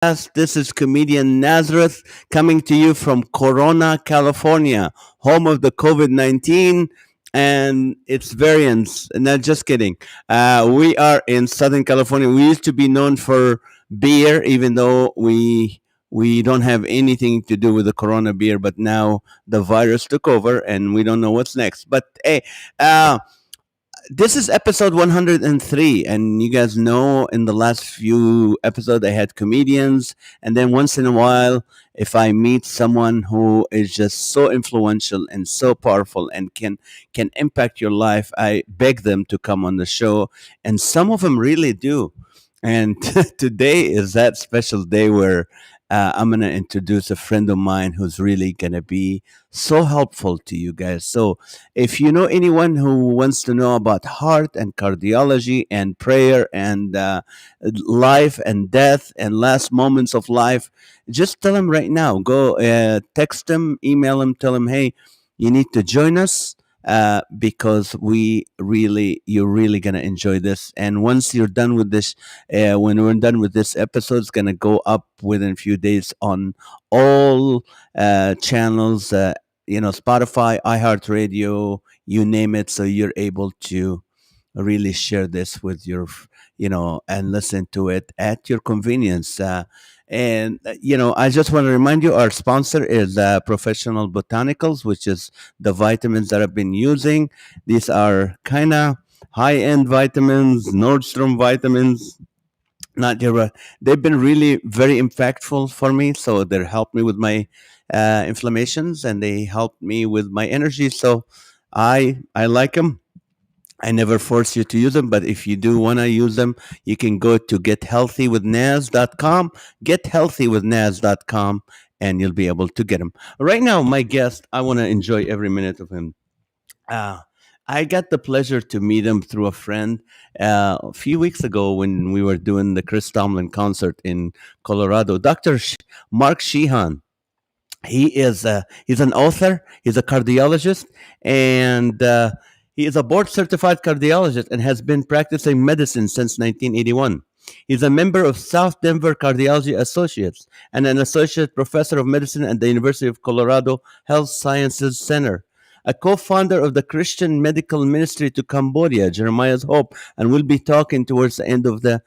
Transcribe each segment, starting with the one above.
podcast. This is comedian Nazareth coming to you from Corona, California, home of the COVID 19 and its variants. Not just kidding. We are in Southern California. We used to be known for beer, even though we don't have anything to do with the Corona beer, but now the virus took over and we don't know what's next. But hey, uh, this is episode 103, and you guys know in the last few episodes I had comedians, and then once in a while, if I meet someone who is just so influential and so powerful and can impact your life, I beg them to come on the show, and some of them really do. And today is that special day where I'm going to introduce a friend of mine who's really going to be so helpful to you guys. So, if you know anyone who wants to know about heart and cardiology and prayer and life and death and last moments of life, just tell them right now. Go text them, email them, tell them, hey, you need to join us. Because you're really gonna enjoy this. And once you're done with this, when we're done with this episode, it's gonna go up within a few days on all channels. Spotify, iHeartRadio, you name it. So you're able to really share this with and listen to it at your convenience. I just want to remind you, our sponsor is Professional Botanicals, which is the vitamins that I've been using. These are kind of high end vitamins, Nordstrom vitamins. Not your, they've been really very impactful for me. So they help me with my inflammations and they help me with my energy. So I like them. I never force you to use them, but if you do want to use them, you can go to gethealthywithnaz.com, gethealthywithnaz.com, and you'll be able to get them. Right now, my guest, I want to enjoy every minute of him. Uh, I got the pleasure to meet him through a friend a few weeks ago when we were doing the Chris Tomlin concert in Colorado. Mark Sheehan. He's an author. He's a cardiologist, and he is a board certified cardiologist and has been practicing medicine since 1981. He's a member of South Denver Cardiology Associates and an associate professor of medicine at the University of Colorado Health Sciences Center. A co-founder of the Christian Medical Ministry to Cambodia, Jeremiah's Hope, and we'll be talking towards the end of the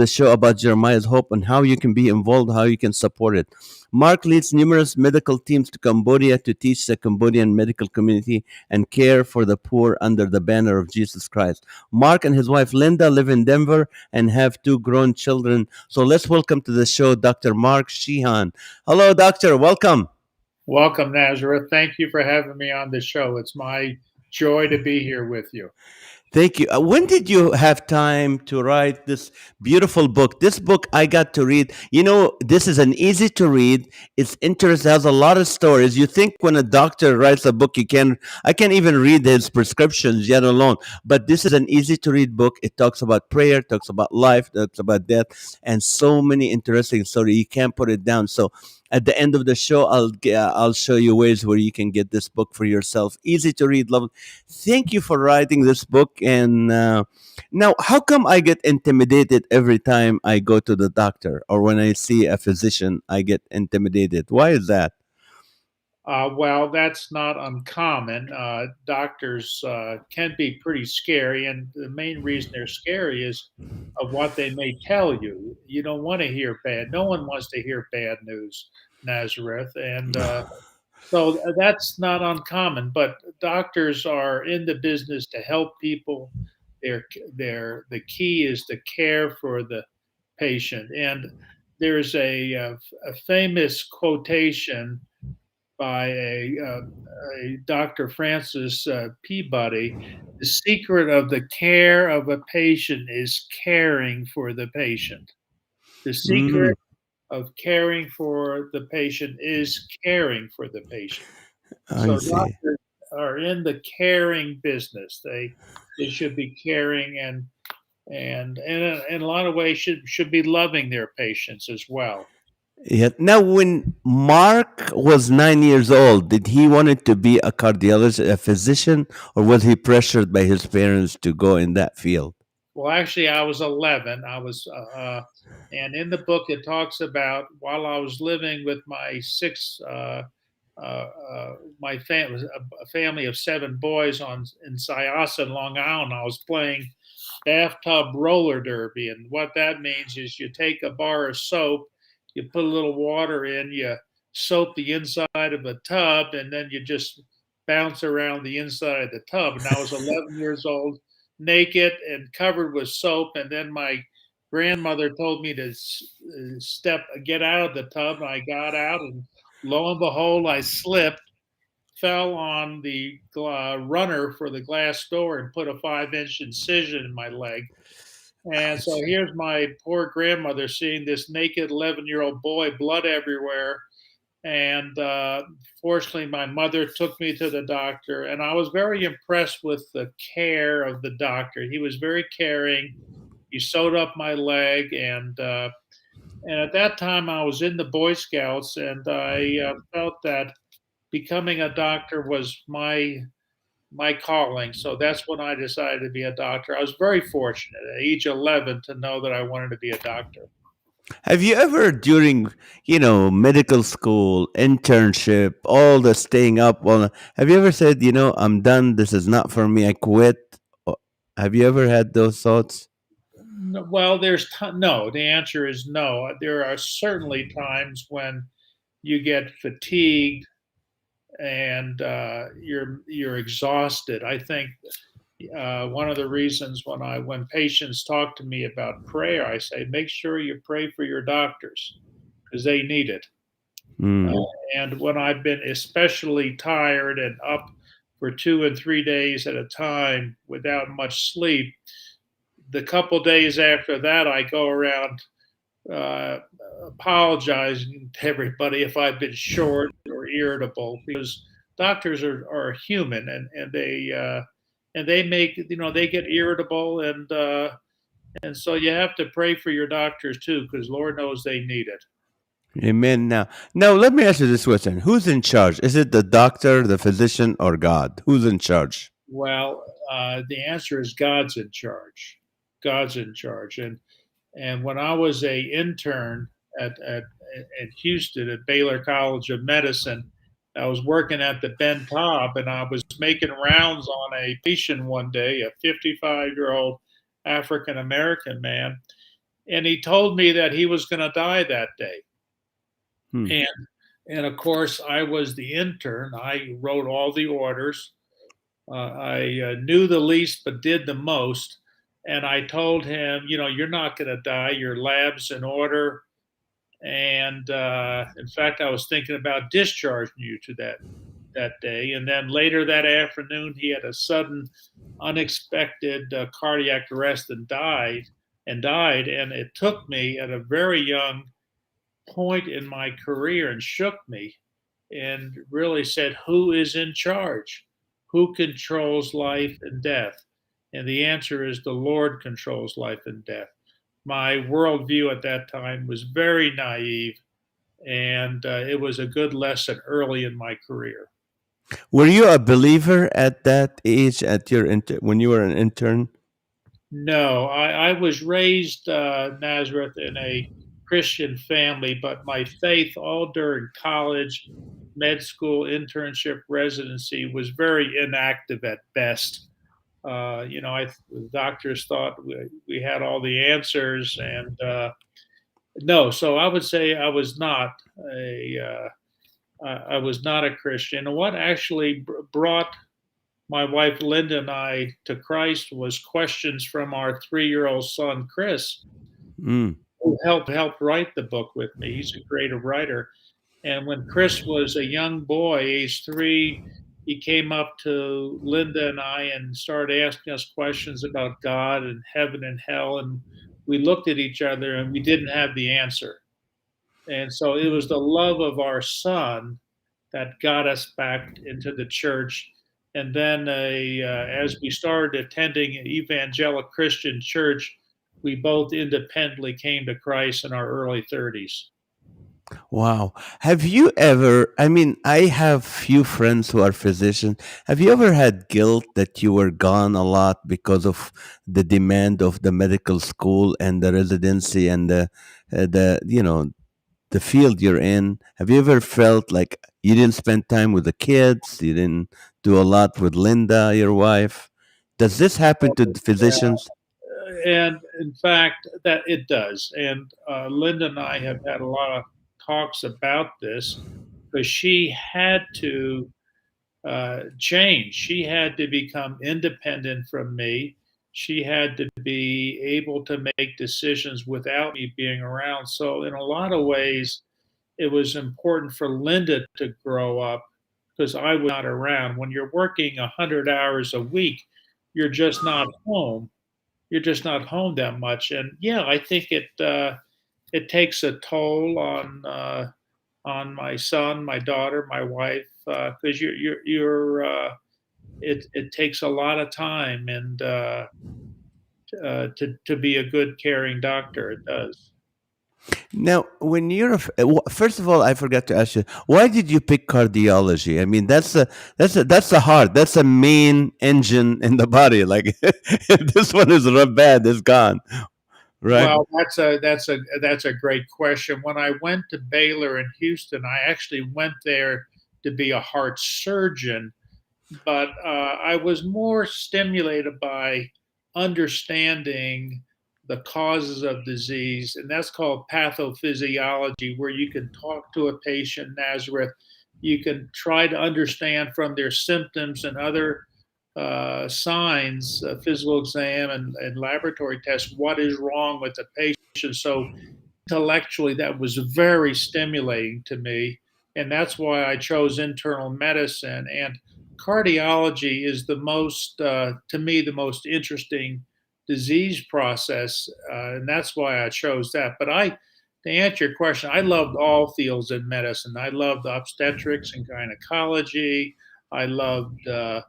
show about Jeremiah's Hope and how you can be involved, how you can support it. Mark leads numerous medical teams to Cambodia to teach the Cambodian medical community and care for the poor under the banner of Jesus Christ. Mark and his wife Linda live in Denver and have two grown children. So let's welcome to the show Dr. Mark Sheehan. Hello, doctor. Welcome. Welcome, Nazareth. Thank you for having me on the show. It's my joy to be here with you. Thank you. When did you have time to write this beautiful book? This book I got to read. This is an easy to read. It's interesting. It has a lot of stories. You think when a doctor writes a book, I can't even read his prescriptions yet alone. But this is an easy to read book. It talks about prayer, talks about life, talks about death, and so many interesting stories. You can't put it down. So at the end of the show, I'll show you ways where you can get this book for yourself. Easy to read, love. Thank you for writing this book. And now, how come I get intimidated every time I go to the doctor or when I see a physician? I get intimidated. Why is that? Well, that's not uncommon. Doctors can be pretty scary, and the main reason they're scary is of what they may tell you. You don't want to hear bad. No one wants to hear bad news, Nazareth, and so that's not uncommon. But doctors are in the business to help people. The key is to care for the patient, and there's a famous quotation by a Dr. Francis Peabody. The secret of the care of a patient is caring for the patient. The Mm, secret of caring for the patient is caring for the patient. I So see. doctors are in the caring business. They should be caring and in a lot of ways should be loving their patients as well. Yeah. Now, when Mark was 9 years old, did he wanted to be a cardiologist, a physician, or was he pressured by his parents to go in that field? Well, actually, I was 11. And in the book, it talks about while I was living with my my family, a family of 7 boys in Syosset, Long Island. I was playing bathtub roller derby. And what that means is you take a bar of soap, you put a little water in, you soap the inside of a tub, and then you just bounce around the inside of the tub. And I was 11 years old, naked and covered with soap. And then my grandmother told me to get out of the tub. And I got out, and lo and behold, I slipped, fell on the runner for the glass door, and put a 5-inch incision in my leg. And so here's my poor grandmother seeing this naked 11-year-old boy, blood everywhere. And fortunately, my mother took me to the doctor, and I was very impressed with the care of the doctor. He was very caring. He sewed up my leg, and at that time, I was in the Boy Scouts, and I felt that becoming a doctor was my calling. So that's when I decided to be a doctor. I was very fortunate at age 11 to know that I wanted to be a doctor. Have you ever, during, medical school, internship, all the staying up, have you ever said, I'm done, this is not for me, I quit? O- Have you ever had those thoughts? Well, no. The answer is no. There are certainly times when you get fatigued and you're exhausted. I think one of the reasons when patients talk to me about prayer, I say make sure you pray for your doctors because they need it. Uh, Mm. and when I've been especially tired and up for 2 and 3 days at a time without much sleep, the couple days after that, I go around uh, apologizing to everybody if I've been short or irritable because doctors are human and they make they get irritable and so you have to pray for your doctors too because Lord knows they need it. Amen. Now, let me ask you this question: who's in charge? Is it the doctor, the physician, or God? Who's in charge? Well, the answer is God's in charge. God's in charge. And when I was a intern at Houston at Baylor College of Medicine, I was working at the Ben Taub, and I was making rounds on a patient one day, a 55-year-old African American man, and he told me that he was going to die that day. Hmm. And and of course, I was the intern. I wrote all the orders. I knew the least but did the most. And I told him, you're not going to die. Your lab's in order. And in fact, I was thinking about discharging you to that day. And then later that afternoon, he had a sudden, unexpected cardiac arrest and died. And it took me at a very young point in my career and shook me and really said, who is in charge? Who controls life and death? And the answer is the Lord controls life and death. My worldview at that time was very naive, and it was a good lesson early in my career. Were you a believer at that age, when you were an intern? No, I was raised Nazareth in a Christian family, but my faith all during college, med school, internship, residency was very inactive at best. The doctors thought we had all the answers, and no. So I would say I was not a Christian. And what actually brought my wife Linda and I to Christ was questions from our 3-year-old son Chris, Mm. who helped write the book with me. He's a creative writer. And when Chris was a young boy, age 3, he came up to Linda and I and started asking us questions about God and heaven and hell. And we looked at each other and we didn't have the answer. And so it was the love of our son that got us back into the church. And then, as we started attending an evangelical Christian church, we both independently came to Christ in our early 30s. Wow. Have you ever, I mean, I have few friends who are physicians. Have you ever had guilt that you were gone a lot because of the demand of the medical school and the residency and the field you're in? Have you ever felt like you didn't spend time with the kids? You didn't do a lot with Linda, your wife? Does this happen to the Yeah, physicians? and in fact, that it does. And Linda and I have had a lot of talks about this because she had to change. She had to become independent from me. She had to be able to make decisions without me being around. So, in a lot of ways, it was important for Linda to grow up because I was not around. When you're working 100 hours a week, you're just not home. You're just not home that much. And yeah, I think it takes a toll on my son, my daughter, my wife, because you're it takes a lot of time and to be a good caring doctor. It does. Now, when first of all, I forgot to ask you, why did you pick cardiology? I mean, that's the heart, that's the main engine in the body. Like, if this one is bad, it's gone, right? Well, that's a great question. When I went to Baylor in Houston, I actually went there to be a heart surgeon, but I was more stimulated by understanding the causes of disease, and that's called pathophysiology, where you can talk to a patient, Nazareth. You can try to understand from their symptoms and other signs, physical exam and laboratory tests, what is wrong with the patient. So intellectually, that was very stimulating to me. And that's why I chose internal medicine. And cardiology is to me, the most interesting disease process. And that's why I chose that. To answer your question, I loved all fields in medicine. I loved obstetrics and gynecology. I loved uh,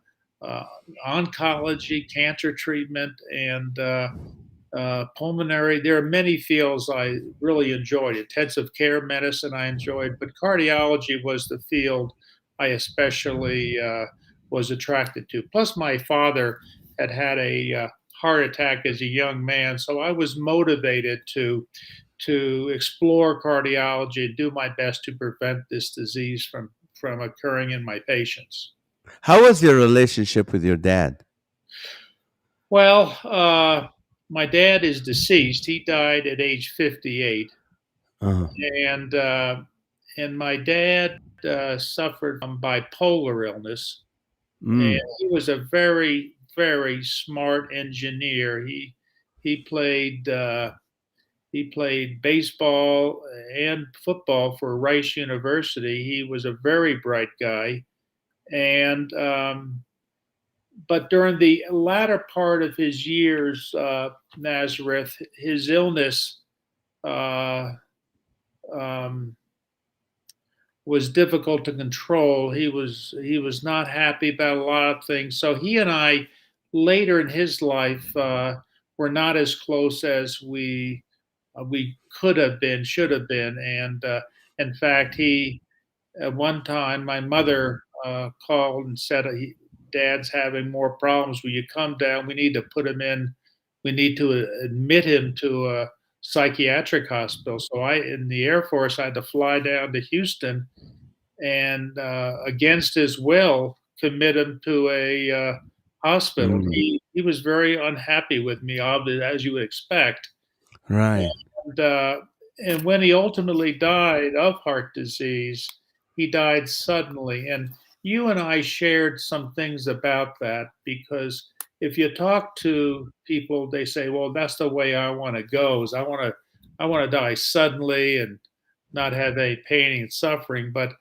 oncology, cancer treatment, and pulmonary. There are many fields I really enjoyed. Intensive care medicine I enjoyed, but cardiology was the field I especially was attracted to. Plus, my father had a heart attack as a young man, so I was motivated to explore cardiology and do my best to prevent this disease from occurring in my patients. How was your relationship with your dad? Well, my dad is deceased. He died at age 58, Uh, and uh, and my dad suffered from bipolar illness, and mm, he was a very smart engineer. He played he played baseball and football for Rice University. He was a very bright guy, and but during the latter part of his years, Nazareth, his illness uh, um, was difficult to control. He was not happy about a lot of things. So he and I, later in his life, were not as close as we could have been, should have been, and in fact, he at one time, my mother called and said, "Dad's having more problems. Will you come down? We need to put him in. We need to admit him to a psychiatric hospital." So in the Air Force, I had to fly down to Houston and, against his will, commit him to a hospital. mm, He was very unhappy with me, obviously, as you would expect. right. And, uh, and when he ultimately died of heart disease, he died suddenly. And you and I shared some things about that because if you talk to people, they say, "Well, that's the way I want to go. Is I want to die suddenly and not have any pain and suffering." But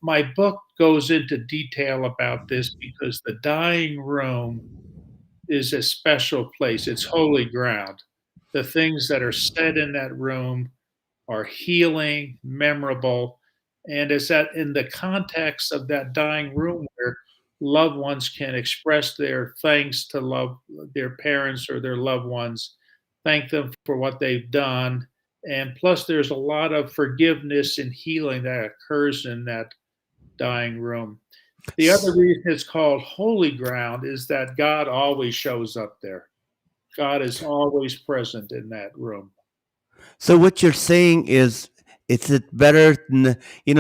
my book goes into detail about this because the dying room is a special place. It's holy ground. The things that are said in that room are healing, memorable, and it's that in the context of that dying room where loved ones can express their thanks to love their parents or their loved ones, thank them for what they've done, And plus, there's a lot of forgiveness and healing that occurs in that dying room. The other reason it's called holy ground is that God always shows up there. God is always present in that room. So what you're saying is, it's it better?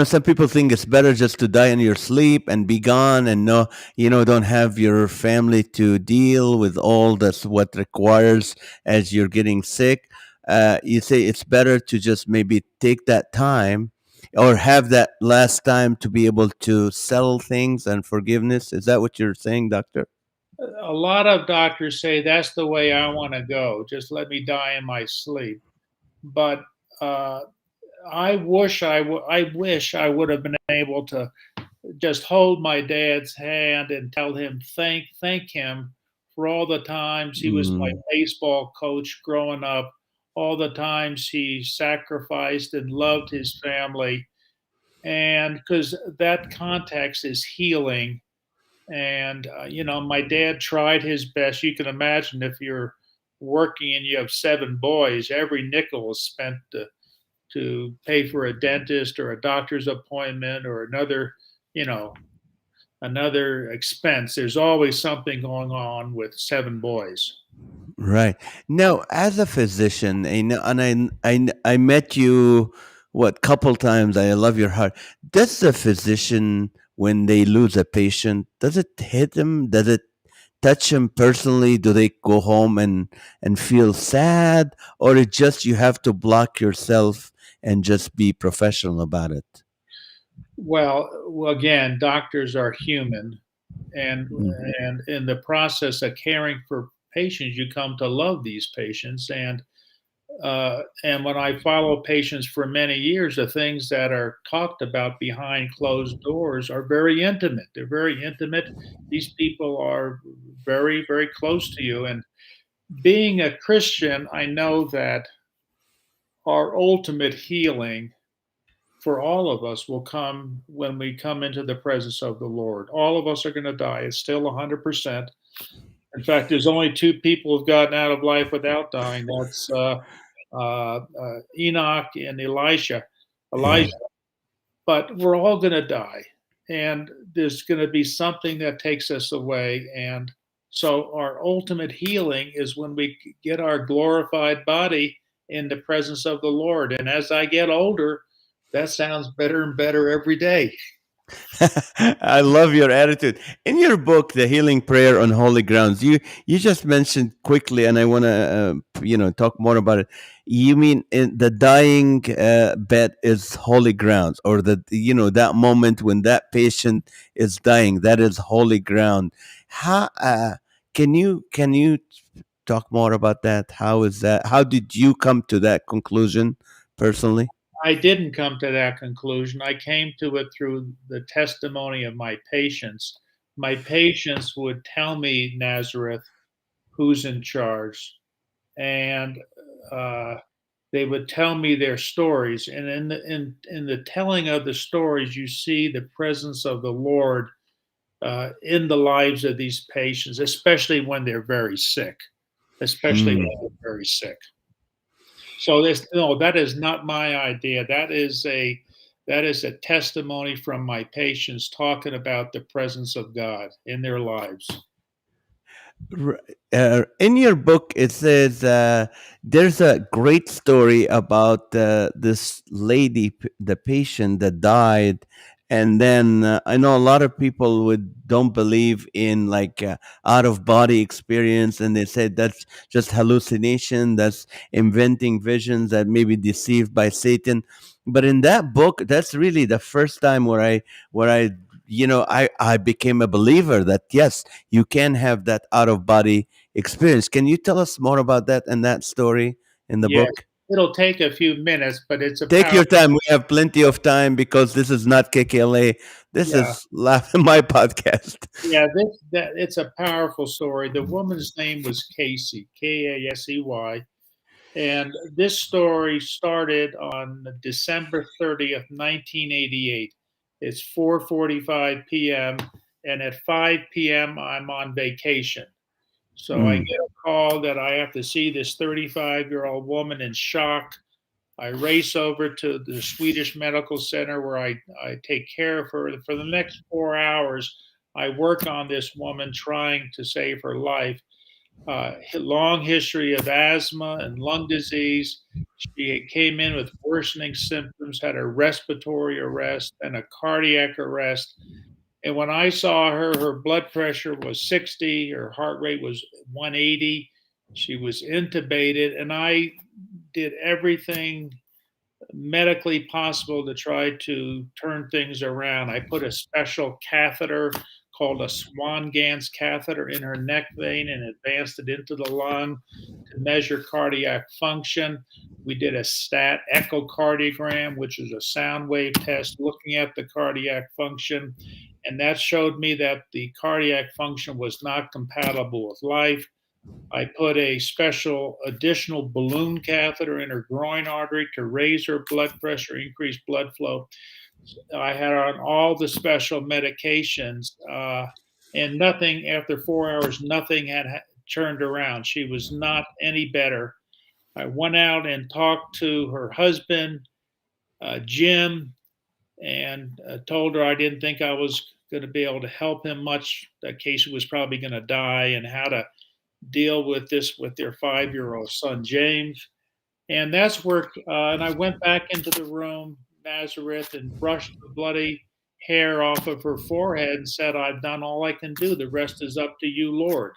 Some people think it's better just to die in your sleep and be gone, and no, don't have your family to deal with all that's what requires as you're getting sick. You say it's better to just maybe take that time, or have that last time to be able to settle things and forgiveness. Is that what you're saying, doctor? A lot of doctors say that's the way I want to go. Just let me die in my sleep. But uh, I wish I would have been able to just hold my dad's hand and tell him thank him for all the times he was my Mm, baseball coach growing up, all the times he sacrificed and loved his family, and because that context is healing. And my dad tried his best. You can imagine if you're working and you have seven boys, every nickel is spent to pay for a dentist or a doctor's appointment or you know, another expense. There's always something going on with seven boys. right. Now, as a physician, and I met you what couple times. I love your heart. Does the physician, when they lose a patient, does it hit them? Does it touch them personally? Do they go home and feel sad, or it just you have to block yourself and just be professional about it? Well, again, doctors are human, and Mhm. and in the process of caring for patients, you come to love these patients. And when I follow patients for many years, the things that are talked about behind closed doors are very intimate. They're very intimate. These people are very, very close to you. And being a Christian, I know that our ultimate healing for all of us will come when we come into the presence of the Lord. All of us are going to die. It's still 100%. In fact, there's only two people who've gotten out of life without dying. That's Enoch and Elijah. But we're all going to die, and there's going to be something that takes us away. And so, our ultimate healing is when we get our glorified body in the presence of the Lord. And as I get older, that sounds better and better every day. I love your attitude. In your book, The Healing Prayer on Holy Grounds, you just mentioned quickly, and I want to talk more about it. You mean the dying bed is holy grounds, or that moment when that patient is dying, that is holy ground. How can you talk more about that? How is that? How did you come to that conclusion personally? I didn't come to that conclusion. I came to it through the testimony of my patients. My patients would tell me, Nazareth, who's in charge, and uh, they would tell me their stories. And in the telling of the stories, you see the presence of the Lord in the lives of these patients, especially when they're very sick. Especially when Mm. they're very sick. So this no, that is not my idea. That is a testimony from my patients talking about the presence of God in their lives. R- in your book, it says there's a great story about this lady, the patient that died, and then I know a lot of people would don't believe in like out of body experience, and they say that's just hallucination, that's inventing visions that may be deceived by Satan. But in that book, that's really the first time where I I became a believer that yes, you can have that out of body experience. Can you tell us more about that and that story in the Yes, book? it'll take a few minutes, but it's a Take power. your time. We have plenty of time because this is not KKLA. This Yeah, is my podcast. yeah. It's a powerful story. The woman's name was Casey, Kasey, and this story started on December 30th, 1988. It's 4:45 p.m. and at 5 p.m. I'm on vacation. So I Mm, get a call that I have to see this 35-year-old woman in shock. I race over to the Swedish Medical Center where I take care of her. For the next 4 hours, I work on this woman trying to save her life. Long history of asthma and lung disease. She came in with worsening symptoms, had a respiratory arrest and a cardiac arrest. And when I saw her, her blood pressure was 60, her heart rate was 180. She was intubated, and I did everything medically possible to try to turn things around. I put a special catheter called a Swan-Ganz catheter in her neck vein and advanced it into the lung to measure cardiac function. We did a stat echocardiogram, which is a sound wave test looking at the cardiac function. And that showed me that the cardiac function was not compatible with life. I put a special additional balloon catheter in her groin artery to raise her blood pressure, increase blood flow. I had her on all the special medications, and nothing after 4 hours, nothing had turned around. She was not any better. I went out and talked to her husband, Jim, and told her I didn't think I was going to be able to help him much, that Casey was probably going to die, and how to deal with this with their 5-year-old son, James. And that's where, and I went back into the room, Nazareth, and brushed the bloody hair off of her forehead and said, I've done all I can do. The rest is up to you, Lord.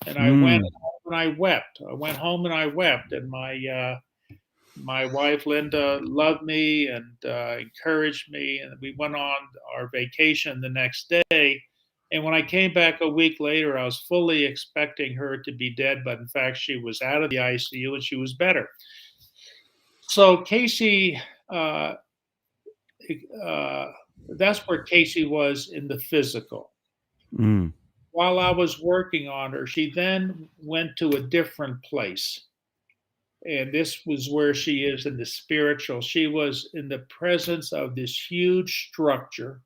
And I went Mm. home and I wept. I went home and I wept. And my wife Linda loved me and encouraged me, and we went on our vacation the next day. And when I came back a week later, I was fully expecting her to be dead, but in fact, she was out of the ICU and she was better. So Casey, uh, uh, that's where Casey was in the physical. Mm. While I was working on her, she then went to a different place. And this was where she is in the spiritual. She was in the presence of this huge structure,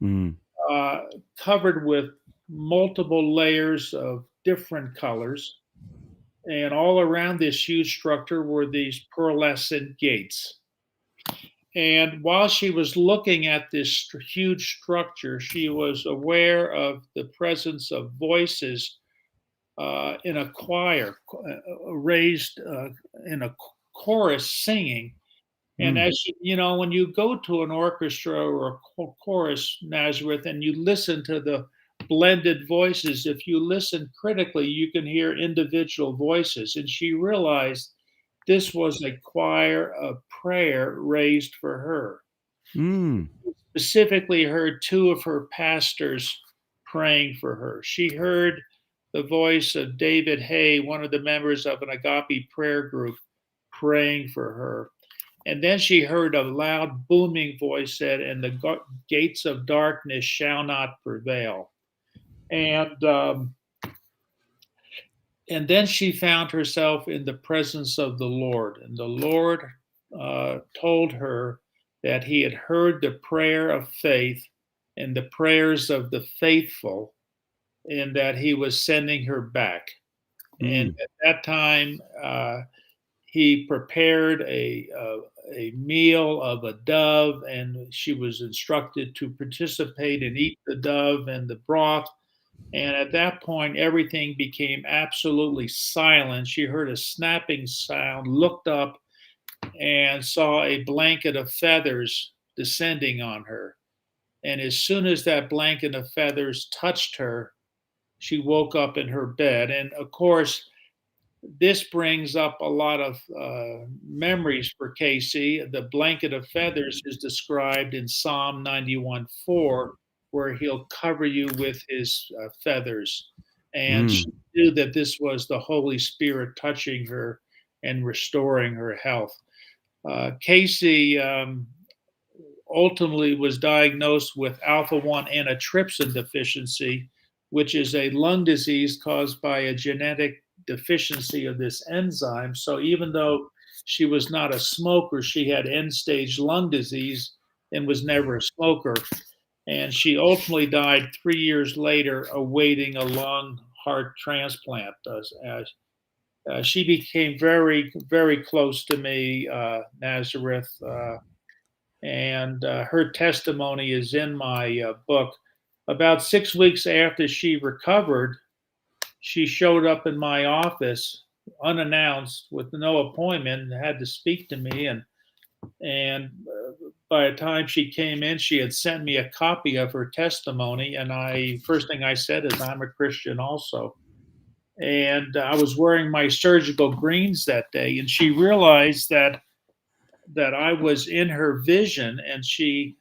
Mm. uh, covered with multiple layers of different colors. And all around this huge structure were these pearlescent gates. And while she was looking at this huge structure, she was aware of the presence of voices in a choir, raised in a chorus singing. And Mm. as you know, when you go to an orchestra or a chorus, Nazareth, and you listen to the blended voices, if you listen critically, you can hear individual voices. And she realized this was a choir of prayer raised for her. Mm. Specifically, heard two of her pastors praying for her. She heard the voice of David Hay, one of the members of an agape prayer group, praying for her. And then she heard a loud booming voice said, and the gates of darkness shall not prevail. And and then she found herself in the presence of the Lord. And the Lord told her that he had heard the prayer of faith and the prayers of the faithful, and that he was sending her back. And Mm. at that time, he prepared a meal of a dove, and she was instructed to participate and eat the dove and the broth. And at that point, everything became absolutely silent. She heard a snapping sound, looked up, and saw a blanket of feathers descending on her. And as soon as that blanket of feathers touched her, she woke up in her bed. And of course, this brings up a lot of memories for Casey. The blanket of feathers is described in Psalm 91:4, where he'll cover you with his feathers. And she Mm. knew that this was the Holy Spirit touching her and restoring her health. Casey ultimately was diagnosed with alpha 1 antitrypsin deficiency, which is a lung disease caused by a genetic deficiency of this enzyme. So even though she was not a smoker, she had end stage lung disease and was never a smoker. And she ultimately died 3 years later, awaiting a lung heart transplant. She became very, very close to me, Nazareth, and her testimony is in my book. About 6 weeks after she recovered, she showed up in my office unannounced with no appointment and had to speak to me. And by the time she came in, she had sent me a copy of her testimony. And I first thing I said is, I'm a Christian also. And I was wearing my surgical greens that day, and she realized that I was in her vision, and she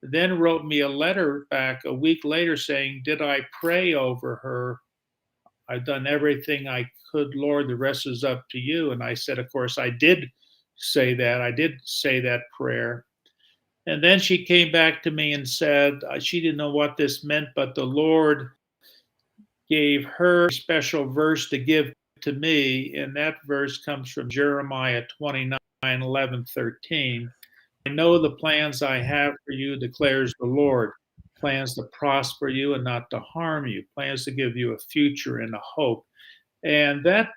then wrote me a letter back a week later saying, "Did I pray over her? I've done everything I could, Lord. The rest is up to you." And I said, "Of course, I did say that. I did say that prayer." And then she came back to me and said she didn't know what this meant, but the Lord gave her a special verse to give to me. And that verse comes from Jeremiah 29:11-13. "I know the plans I have for you, declares the Lord, plans to prosper you and not to harm you, plans to give you a future and a hope." And that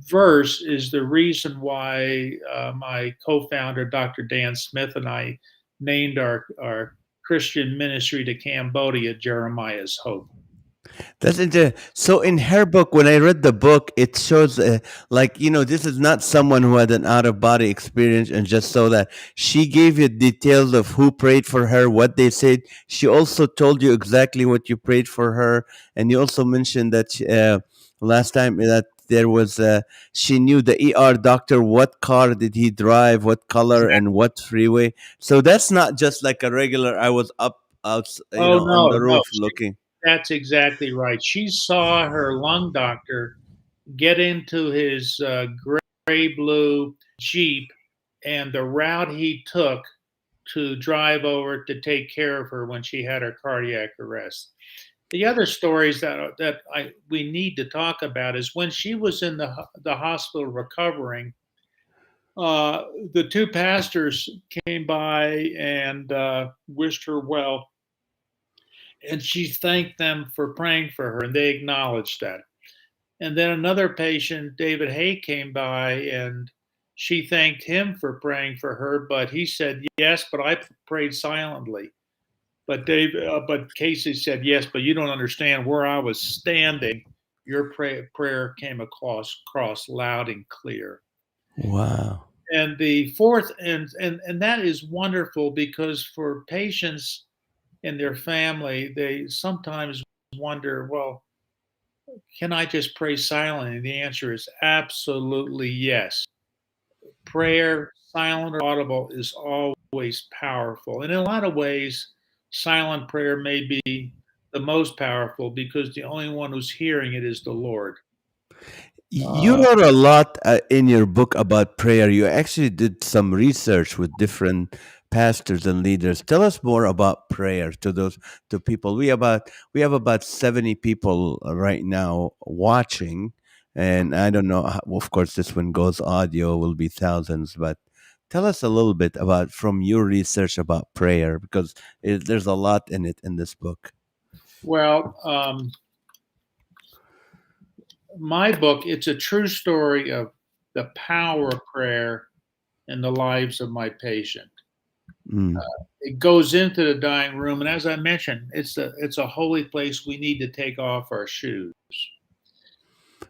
verse is the reason why my co founder, Dr. Dan Smith, and I named our Christian ministry to Cambodia Jeremiah's Hope. That's interesting. So in her book, when I read the book, it shows like, this is not someone who had an out of body experience and just saw that. She gave you details of who prayed for her, what they said. She also told you exactly what you prayed for her, and you also mentioned that last time that there was she knew the ER doctor, what car did he drive, what color, and what freeway. So that's not just like a regular. I was up out, Oh, on no, the no. roof looking. That's exactly right. She saw her lung doctor get into his gray blue Jeep and the route he took to drive over to take care of her when she had her cardiac arrest. The other stories that we need to talk about is when she was in the hospital recovering. Uh, the two pastors came by and wished her well, and she thanked them for praying for her, and they acknowledged that. And then another patient, David Hay, came by and she thanked him for praying for her, but he said, "Yes, but I prayed silently." But Casey said, "Yes, but you don't understand where I was standing. Your prayer came across loud and clear." Wow. And the fourth, and that is wonderful because for patients and their family, they sometimes wonder, well, can I just pray silently? And the answer is absolutely yes. Prayer, silent or audible, is always powerful. And in a lot of ways, silent prayer may be the most powerful because the only one who's hearing it is the Lord. You Uh, wrote a lot in your book about prayer. You actually did some research with different pastors and leaders. Tell us more about prayer to those to people. We have about 70 people right now watching, and I don't know. Of course, this one goes audio will be thousands, but tell us a little bit about from your research about prayer because there's a lot in it in this book. well, my book, it's a true story of the power of prayer in the lives of my patient. Mm. It goes into the dying room, and as I mentioned, it's a holy place. We need to take off our shoes.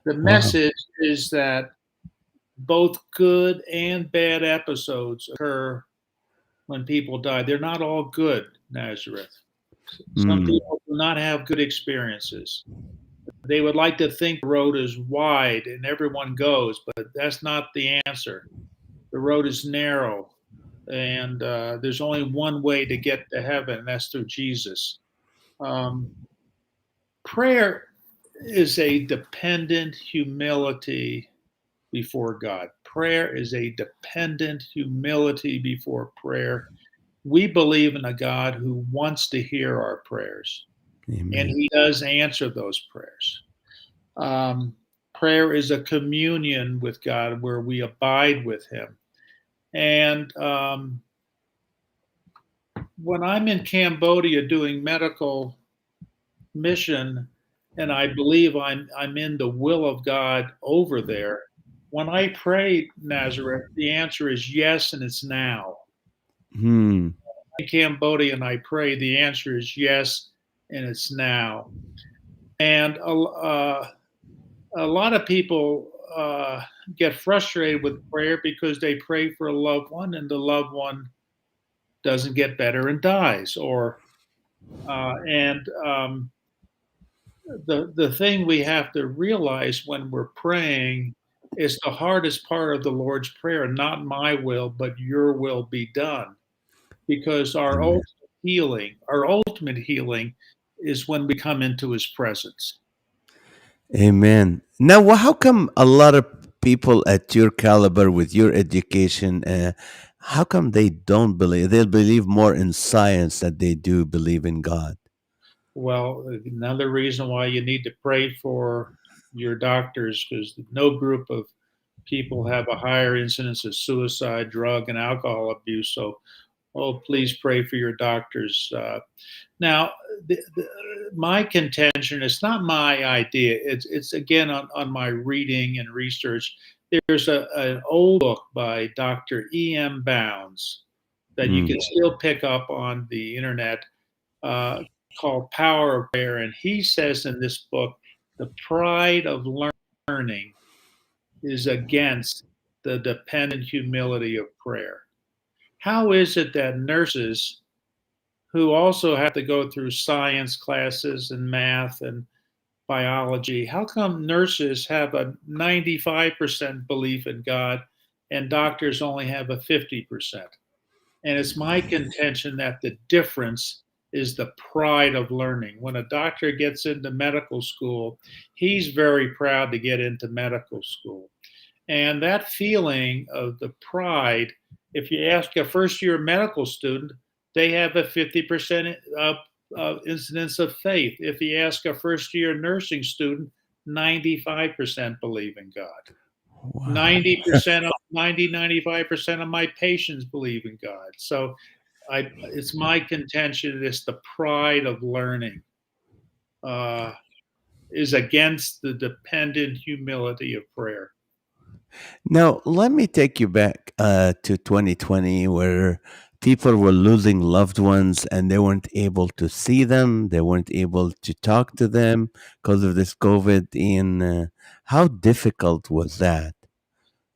The Wow. message is that both good and bad episodes occur when people die. They're not all good, Nazareth. Some Mm. people do not have good experiences. They would like to think the road is wide and everyone goes, but that's not the answer. The road is narrow, and there's only one way to get to heaven, and that's through Jesus. Um, Prayer is a dependent humility before God. Prayer is a dependent humility before prayer. We believe in a God who wants to hear our prayers, and Amen. He does answer those prayers. Um, Prayer is a communion with God where we abide with Him. And when I'm in Cambodia doing medical mission, and I believe I'm in the will of God over there, When I pray, Nazareth, the answer is yes, and it's now. Hmm. In Cambodia, and I pray, the answer is yes, and it's now. And a lot of people get frustrated with prayer because they pray for a loved one, and the loved one doesn't get better and dies. Or and the thing we have to realize when we're praying is the hardest part of the Lord's prayer, not my will, but your will be done. Because Amen. our ultimate healing is when we come into his presence. Amen. Now, how come a lot of people at your caliber with your education, how come they don't believe? They believe more in science than they do believe in God. Well, another reason why you need to pray for your doctors, because no group of people have a higher incidence of suicide, drug, and alcohol abuse. So, oh, please pray for your doctors. Now, my contention, it's not my idea. It's again on my reading and research. There's an old book by Dr. E.M. Bounds that you Mm. can still pick up on the internet, uh, called Power of Prayer. And he says in this book, the pride of learning is against the dependent humility of prayer. How is it that nurses who also have to go through science classes and math and biology, how come nurses have a 95% belief in God and doctors only have a 50%? And it's my contention that the difference is the pride of learning. When a doctor gets into medical school, he's very proud to get into medical school. And that feeling of the pride, if you ask a first year medical student, they have a 50% incidence of faith. If you ask a first year nursing student, 95% believe in God. Wow. 90% of 95% of my patients believe in God. So it's my contention. It's the pride of learning uh, is against the dependent humility of prayer. Now, let me take you back to 2020, where people were losing loved ones and they weren't able to see them. They weren't able to talk to them because of this COVID. How difficult was that?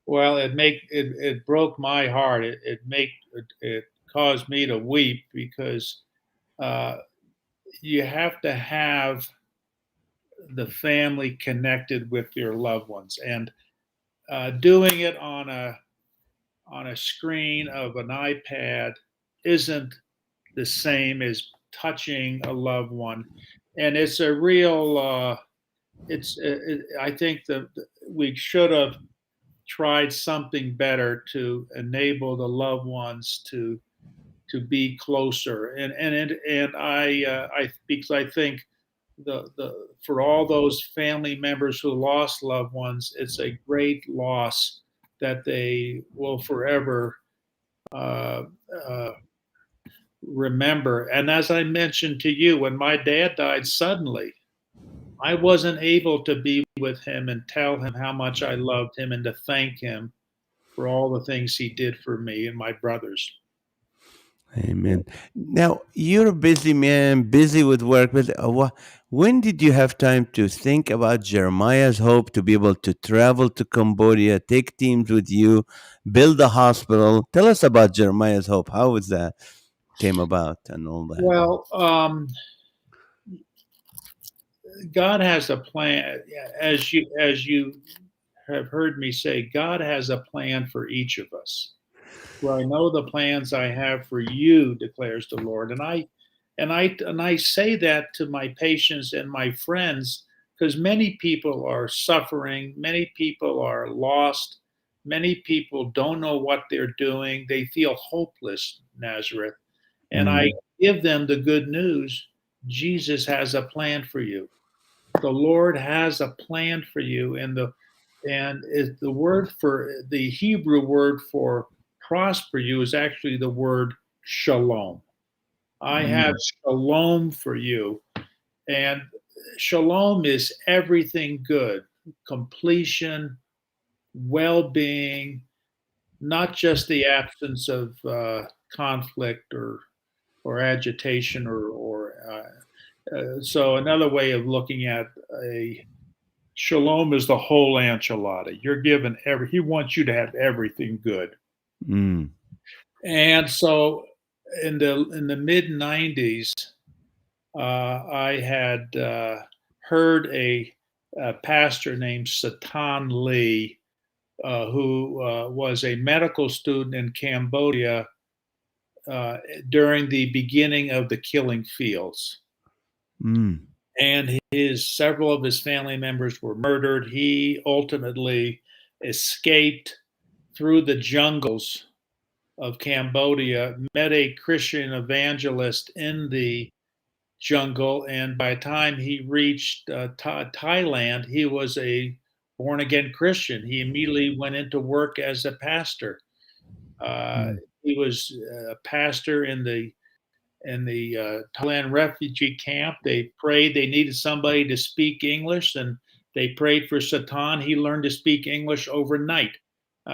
Well, it broke my heart. It caused me to weep because uh, you have to have the family connected with your loved ones, and doing it on a screen of an iPad isn't the same as touching a loved one, and it's a real. I think that we should have tried something better to enable the loved ones to be closer. And I because I think the for all those family members who lost loved ones, it's a great loss that they will forever uh, uh, remember. And as I mentioned to you, when my dad died suddenly, I wasn't able to be with him and tell him how much I loved him and to thank him for all the things he did for me and my brothers. Amen. Now, you're a busy man, busy with work, but when did you have time to think about Jeremiah's hope to be able to travel to Cambodia, take teams with you, build a hospital? Tell us about Jeremiah's hope. How was that came about and all that? Well, God has a plan, as you have heard me say. God has a plan for each of us. For I know the plans I have for you, declares the Lord. And I say that to my patients and my friends because many people are suffering, many people are lost, many people don't know what they're doing. They feel hopeless, Nazareth. And I Mm. give them the good news. Jesus has a plan for you. The Lord has a plan for you, and the word for the Hebrew word for prosper you is actually the word shalom. I have Mm. shalom for you, and shalom is everything good, completion, well-being, not just the absence of conflict or agitation so another way of looking at a shalom is the whole enchilada. You're given he wants you to have everything good. Mm. And so in the mid 90s, I had heard a pastor named Satan Lee, who was a medical student in Cambodia during the beginning of the killing fields. Mm. And several of his family members were murdered. He ultimately escaped through the jungles of Cambodia, met a Christian evangelist in the jungle, and by the time he reached Thailand, he was a born again Christian. He immediately went into work as a pastor. Uh, Mm. he was a pastor in the Thailand refugee camp. They prayed they needed somebody to speak English, and they prayed for Satan. He learned to speak English overnight.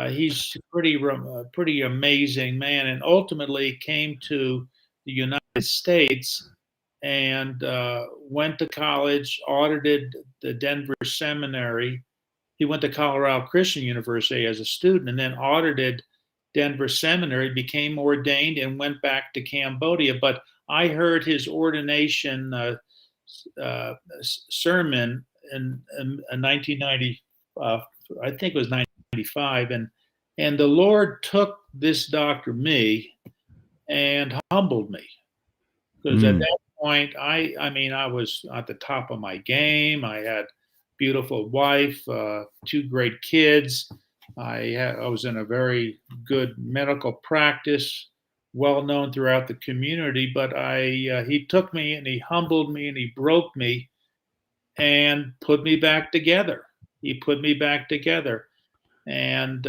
He's pretty amazing man, and ultimately came to the United States and went to college, audited the Denver Seminary. He went to Colorado Christian University as a student, and then audited Denver Seminary, became ordained, and went back to Cambodia. But I heard his ordination sermon in 1990, I think it was 95, and the Lord took this doctor, me, and humbled me, because at Mm. that point, I mean, I was at the top of my game. I had beautiful wife, two great kids. I was in a very good medical practice, well known throughout the community. But he took me and he humbled me and he broke me and put me back together. He put me back together. And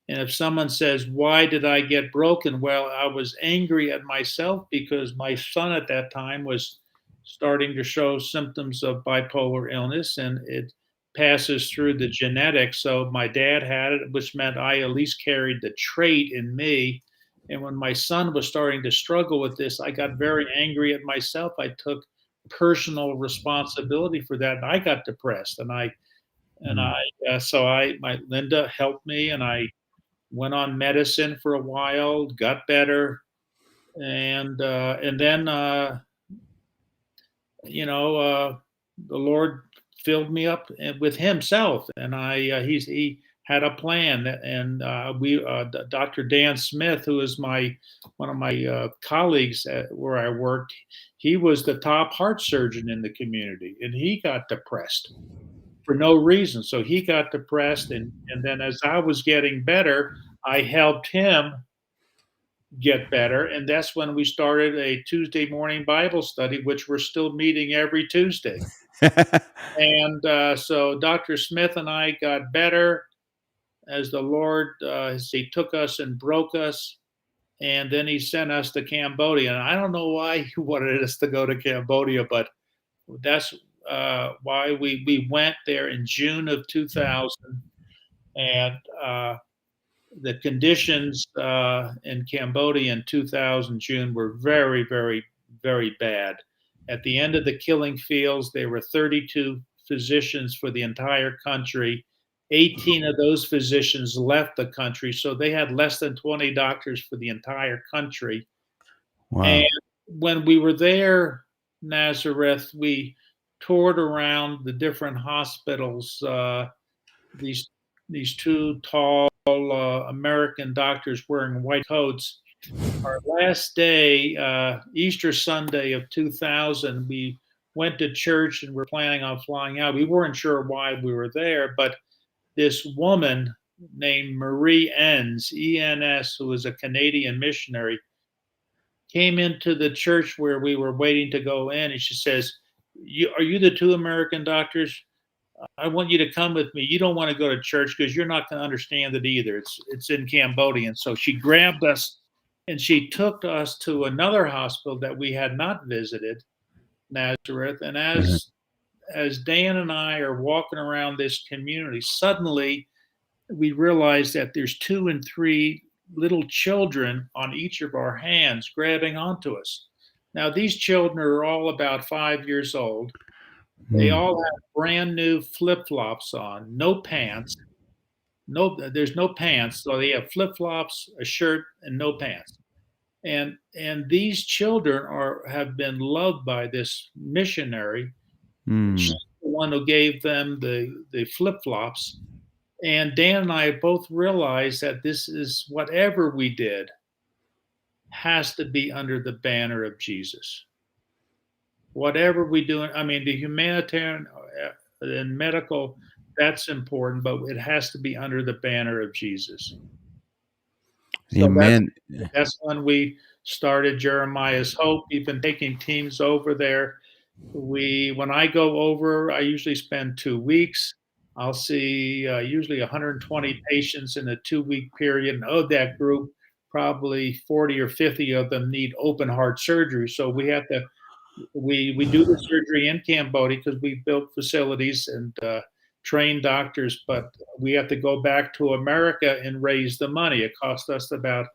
and if someone says, "Why did I get broken?" Well, I was angry at myself because my son at that time was starting to show symptoms of bipolar illness, and it passes through the genetics. So my dad had it, which meant I at least carried the trait in me. And when my son was starting to struggle with this, I got very angry at myself. I took personal responsibility for that, and I got depressed. And Mm. I so I my Linda helped me, and I went on medicine for a while, got better, and then you know the Lord filled me up with Himself, and he had a plan, and Dr. Dan Smith, who is my one of my colleagues where I worked, he was the top heart surgeon in the community, and he got depressed for no reason. So he got depressed, and then as I was getting better, I helped him get better, and that's when we started a Tuesday morning Bible study, which we're still meeting every Tuesday. And so Dr. Smith and I got better as the Lord, as He took us and broke us, and then He sent us to Cambodia. And I don't know why He wanted us to go to Cambodia, but that's why we went there in June of 2000, and the conditions in Cambodia in 2000 June were very, very, very bad. At the end of the killing fields, there were 32 physicians for the entire country. 18 of those physicians left the country, so they had less than 20 doctors for the entire country. And Wow. when we were there, Nazareth, we toured around the different hospitals. These these two tall American doctors wearing white coats. Our last day, Easter Sunday of 2000, we went to church and we're planning on flying out. We weren't sure why we were there, but this woman named Marie Enns, ENS, who was a Canadian missionary, came into the church where we were waiting to go in, and she says, Are you the two American doctors? I want you to come with me. You don't want to go to church because you're not going to understand it either. It's in Cambodian." So she grabbed us and she took us to another hospital that we had not visited, Nazareth. And Uh-huh. as Dan and I are walking around this community, suddenly we realize that there's 2 and 3 little children on each of our hands grabbing onto us. Now, these children are all about 5 years old. They Hmm. all have brand new flip flops on, no pants. No, there's no pants. So they have flip flops, a shirt, and no pants. And these children have been loved by this missionary. Hmm. She's the one who gave them the flip flops. And Dan and I both realized that this is whatever we did has to be under the banner of Jesus. Whatever we do, I mean, the humanitarian and medical, that's important, but it has to be under the banner of Jesus. So Amen. that's when we started Jeremiah's Hope. We've been taking teams over there. When I go over, I usually spend 2 weeks. I'll see usually 120 patients in a 2 week period. And of that group, probably 40 or 50 of them need open heart surgery. So we do the surgery in Cambodia because we built facilities and trained doctors, but we have to go back to America and raise the money. It cost us about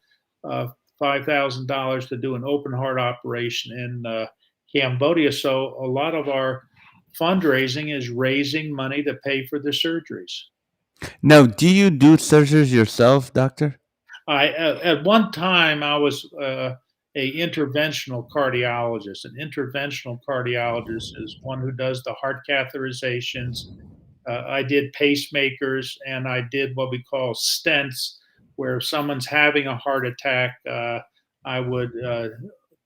$5,000 to do an open heart operation in Cambodia. So a lot of our fundraising is raising money to pay for the surgeries. Now, do you do surgeries yourself, doctor? I at one time I was a interventional cardiologist. An interventional cardiologist is one who does the heart catheterizations. I did pacemakers and I did what we call stents, where if someone's having a heart attack, I would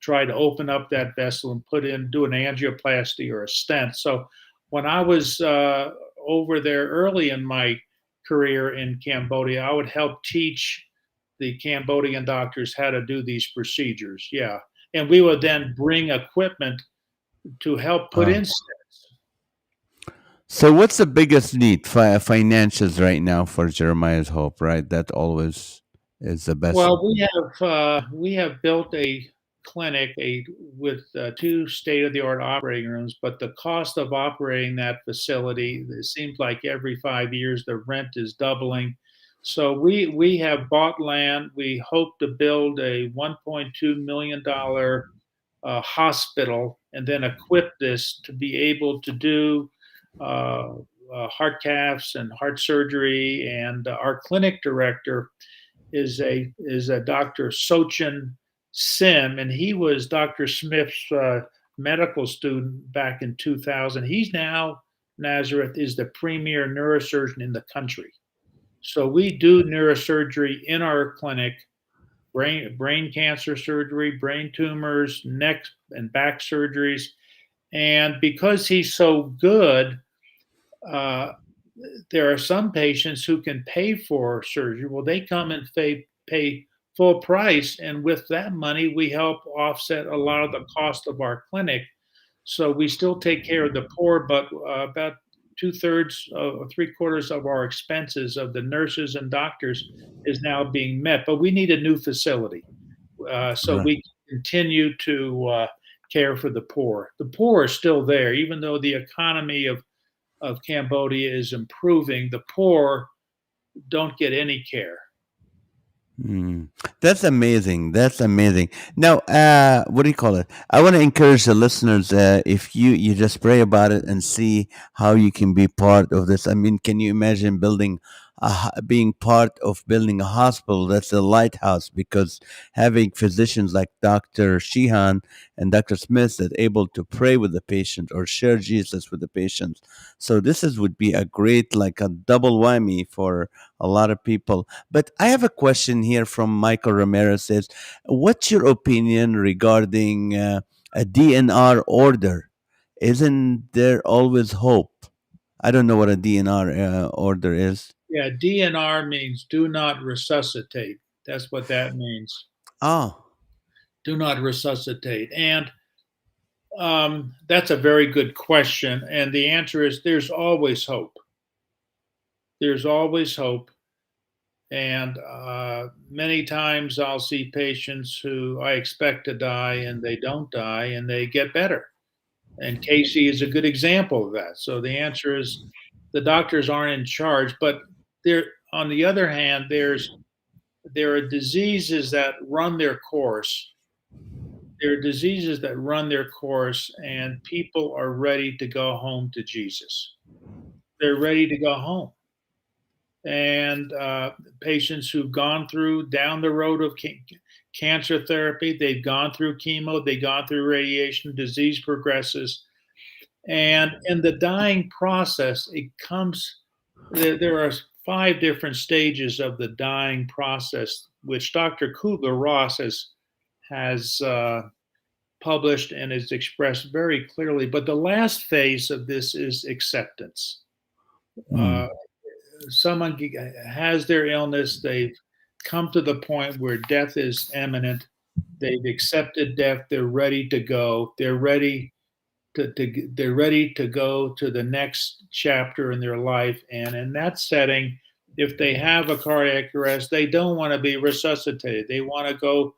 try to open up that vessel and do an angioplasty or a stent. So when I was over there early in my career in Cambodia, I would help teach the Cambodian doctors how to do these procedures. Yeah. And we would then bring equipment to help put in Wow. stents. So, what's the biggest need financials right now for Jeremiah's Hope? Right, that always is the best. Well, we have built a clinic with 2 state-of-the-art operating rooms, but the cost of operating that facility, it seems like every 5 years the rent is doubling. So we have bought land. We hope to build a $1.2 million hospital and then equip this to be able to do uh, heart caths and heart surgery. And our clinic director is a Dr. Sochin Sim, and he was Dr. Smith's medical student back in 2000. He's now Nazareth is the premier neurosurgeon in the country. So we do neurosurgery in our clinic, brain cancer surgery, brain tumors, neck and back surgeries. And because he's so good, uh, there are some patients who can pay for surgery. Well, they come and pay full price, and with that money, we help offset a lot of the cost of our clinic. So we still take care of the poor, but about 2/3 or 3/4 of our expenses of the nurses and doctors is now being met. But we need a new facility so Right. we continue to care for the poor. The poor are still there, even though the economy of Cambodia is improving. The poor don't get any care. Mm. That's amazing. That's amazing. Now, what do you call it? I want to encourage the listeners. If you just pray about it and see how you can be part of this. I mean, can you imagine being part of building a hospital? That's a lighthouse because having physicians like Dr. Sheehan and Dr. Smith that able to pray with the patient or share Jesus with the patients. So this is would be a great like a double whammy for a lot of people. But I have a question here from Michael Ramirez says, what's your opinion regarding a DNR order? Isn't there always hope? I don't know what a DNR order is. Yeah, DNR means do not resuscitate. That's what that means. Oh, Do not resuscitate. And that's a very good question. And the answer is there's always hope. There's always hope. And many times I'll see patients who I expect to die and they don't die and they get better. And Casey is a good example of that. So the answer is the doctors aren't in charge, but there on the other hand, there are diseases that run their course. There are diseases that run their course, and people are ready to go home to Jesus. They're ready to go home. And patients who've gone through down the road of cancer therapy, they've gone through chemo, they've gone through radiation, disease progresses. And in the dying process, there are 5 different stages of the dying process, which Dr. Kubler-Ross has published and is expressed very clearly. But the last phase of this is acceptance. Uh, Mm. Someone has their illness, they've come to the point where death is imminent, they've accepted death, they're ready to go, they're ready to go to the next chapter in their life. And in that setting, if they have a cardiac arrest, they don't want to be resuscitated. They want to go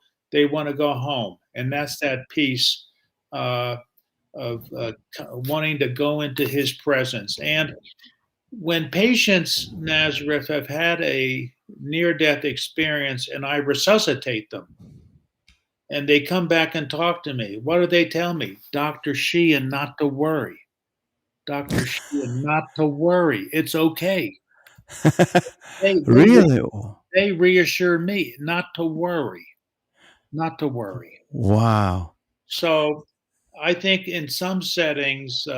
home. And that's that piece uh, of wanting to go into his presence. And when patients, Nazareth, have had a near death experience and I resuscitate them, and they come back and talk to me, what do they tell me? Dr. Sheehan, not to worry. Dr. Sheehan, not to worry. It's okay. They, they, Really? they reassure me not to worry, not to worry. Wow. So I think in some settings,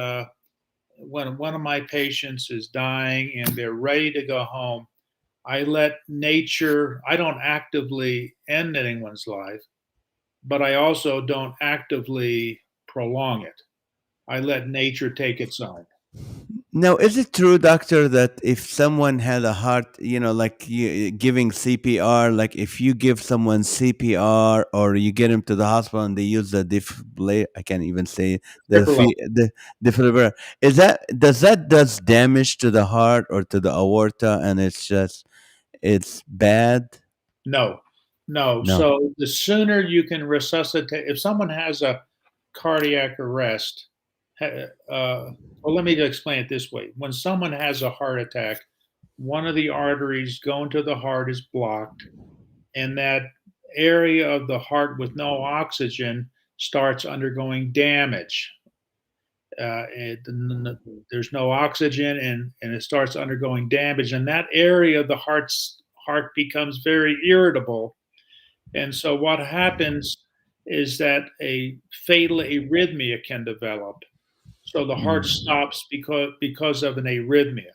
when one of my patients is dying and they're ready to go home, I let nature, I don't actively end anyone's life, but I also don't actively prolong it. I let nature take its own. Now, is it true, doctor, that if someone had a heart, like giving CPR, like if you give someone CPR or you get him to the hospital and they use the defibrillator, I can't even say it, Defibrillator. the defibrillator, does damage to the heart or to the aorta, and it's bad? No, no. No. So the sooner you can resuscitate, if someone has a cardiac arrest, well, let me explain it this way. When someone has a heart attack, one of the arteries going to the heart is blocked, and that area of the heart with no oxygen starts undergoing damage. There's no oxygen, and it starts undergoing damage, and that area of the heart becomes very irritable. And so what happens is that a fatal arrhythmia can develop. So the heart Mm. stops because of an arrhythmia.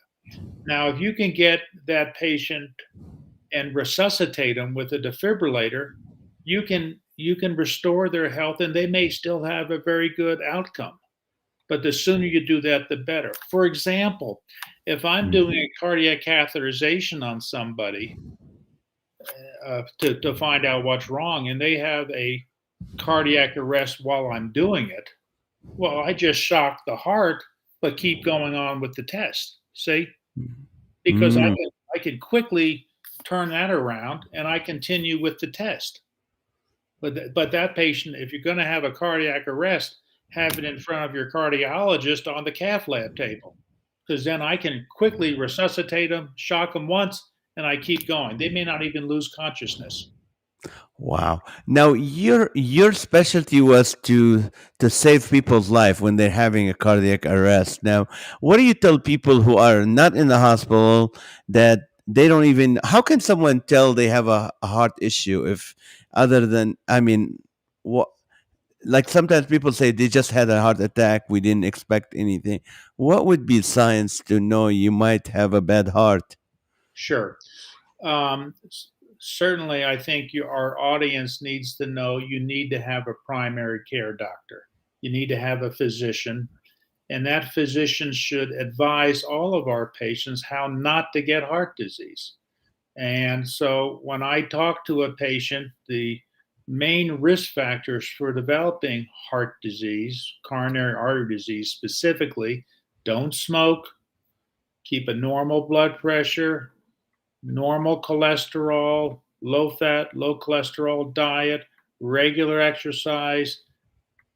Now, if you can get that patient and resuscitate them with a defibrillator, you can restore their health, and they may still have a very good outcome. But the sooner you do that, the better. For example, if I'm doing Mm. a cardiac catheterization on somebody to find out what's wrong, and they have a cardiac arrest while I'm doing it, well, I just shock the heart, but keep going on with the test. See, because Mm. I can quickly turn that around and I continue with the test. But that patient, if you're going to have a cardiac arrest, have it in front of your cardiologist on the cath lab table, because then I can quickly resuscitate them, shock them once, and I keep going. They may not even lose consciousness. Wow. Now your specialty was to save people's life when they're having a cardiac arrest. Now, what do you tell people who are not in the hospital that they don't even how can someone tell they have a heart issue if other than what like sometimes people say they just had a heart attack, we didn't expect anything. What would be science to know you might have a bad heart? Sure. Certainly, I think our audience needs to know you need to have a primary care doctor. You need to have a physician, and that physician should advise all of our patients how not to get heart disease. And so when I talk to a patient, the main risk factors for developing heart disease, coronary artery disease specifically, don't smoke, keep a normal blood pressure, normal cholesterol, low fat, low cholesterol diet, regular exercise,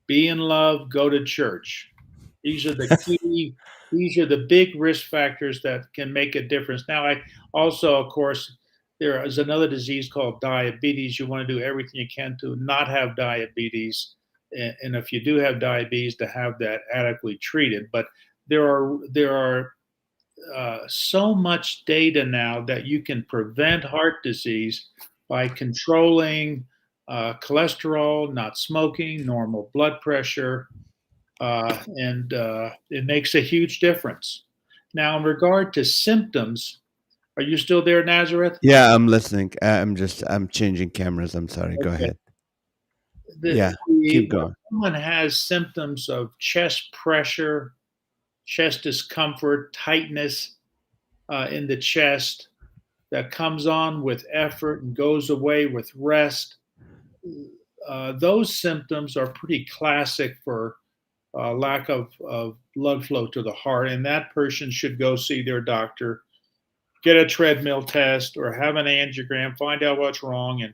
be in love, go to church. These are the key these are the big risk factors that can make a difference. Now, I also, of course, there is another disease called diabetes. You want to do everything you can to not have diabetes, and if you do have diabetes, to have that adequately treated. But there are so much data now that you can prevent heart disease by controlling cholesterol, not smoking, normal blood pressure, and it makes a huge difference. Now, in regard to symptoms, are you still there, Nazareth? Yeah, I'm listening. I'm changing cameras. I'm sorry. Go Okay. ahead. Yeah, keep When going. someone has symptoms of chest pressure, chest discomfort, tightness in the chest that comes on with effort and goes away with rest, those symptoms are pretty classic for lack of blood flow to the heart, and that person should go see their doctor, get a treadmill test, or have an angiogram, find out what's wrong, and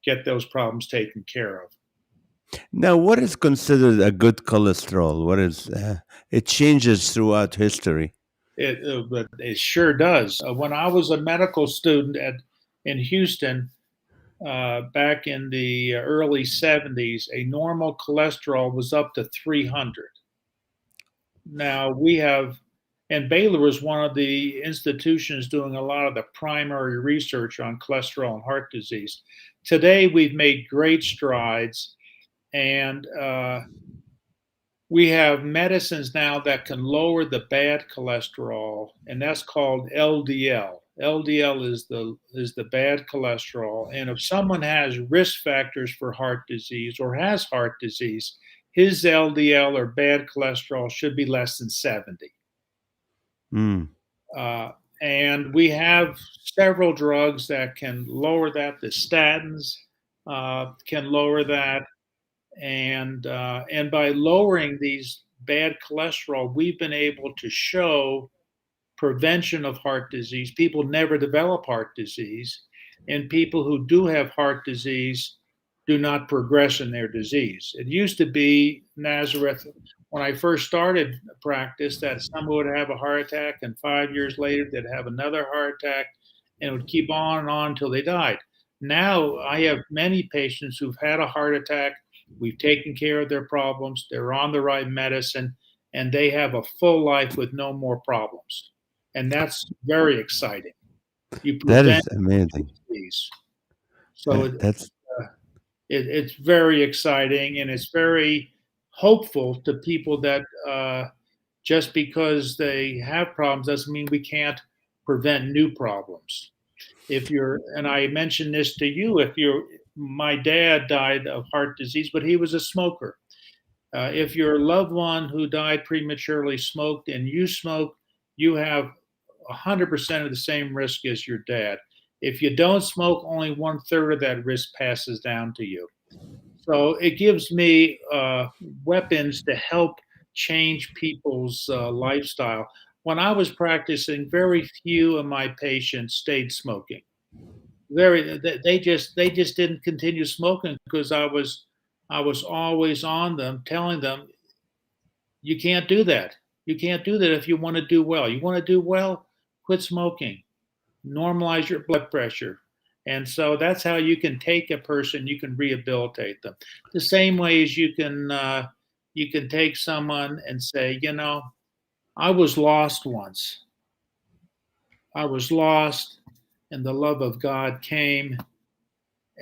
get those problems taken care of. Now, what is considered a good cholesterol? What is it changes throughout history. But it sure does. When I was a medical student in Houston back in the early 70s, a normal cholesterol was up to 300. Now we have, and Baylor is one of the institutions doing a lot of the primary research on cholesterol and heart disease. Today, we've made great strides, and we have medicines now that can lower the bad cholesterol, and that's called LDL. LDL is the bad cholesterol, and if someone has risk factors for heart disease or has heart disease, his LDL or bad cholesterol should be less than 70. Mm. Uh, and we have several drugs that can lower that. The statins can lower that, and by lowering these bad cholesterol, we've been able to show prevention of heart disease. People never develop heart disease, and people who do have heart disease do not progress in their disease. It used to be, Nazareth, when I first started practice, that someone would have a heart attack, and 5 years later, they'd have another heart attack, and it would keep on until they died. Now, I have many patients who've had a heart attack. We've taken care of their problems, they're on the right medicine, and they have a full life with no more problems. And that's very exciting. You That prevent is amazing. disease. So That's it's very exciting, and it's very hopeful to people that just because they have problems doesn't mean we can't prevent new problems. If you're, and I mentioned this to you, if you're, my dad died of heart disease, but he was a smoker. If your loved one who died prematurely smoked and you smoke, you have 100% of the same risk as your dad. If you don't smoke, only one third of that risk passes down to you. So it gives me weapons to help change people's lifestyle. When I was practicing, very few of my patients stayed smoking. They just didn't continue smoking because I was always on them, telling them you can't do that. You can't do that if you want to do well. You want to do well, quit smoking, normalize your blood pressure. And so that's how you can take a person, you can rehabilitate them. The same way as you can take someone and say, I was lost once. I was lost, and the love of God came,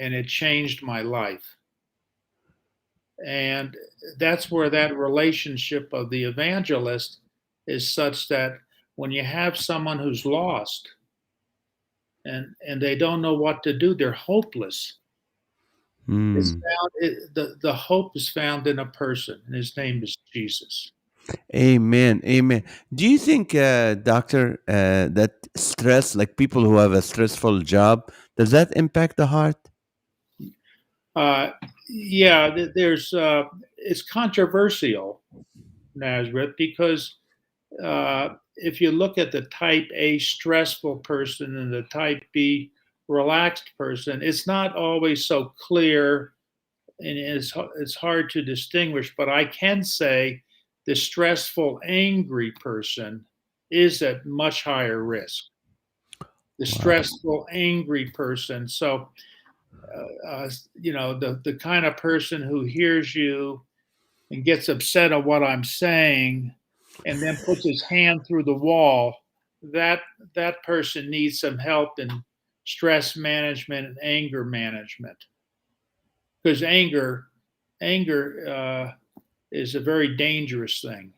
and it changed my life. And that's where that relationship of the evangelist is such that when you have someone who's lost and they don't know what to do, they're hopeless. It's mm. found the hope is found in a person, and his name is Jesus. Amen. Amen. Do you think, doctor, that stress, like people who have a stressful job, does that impact the heart? Uh, yeah, there's it's controversial, Nazareth, because if you look at the type A stressful person and the type B relaxed person, it's not always so clear, and it's hard to distinguish. But I can say The stressful, angry person is at much higher risk. The Wow. stressful, angry person. So, the kind of person who hears you and gets upset at what I'm saying and then puts his hand through the wall, that that person needs some help in stress management and anger management. Because anger is a very dangerous thing.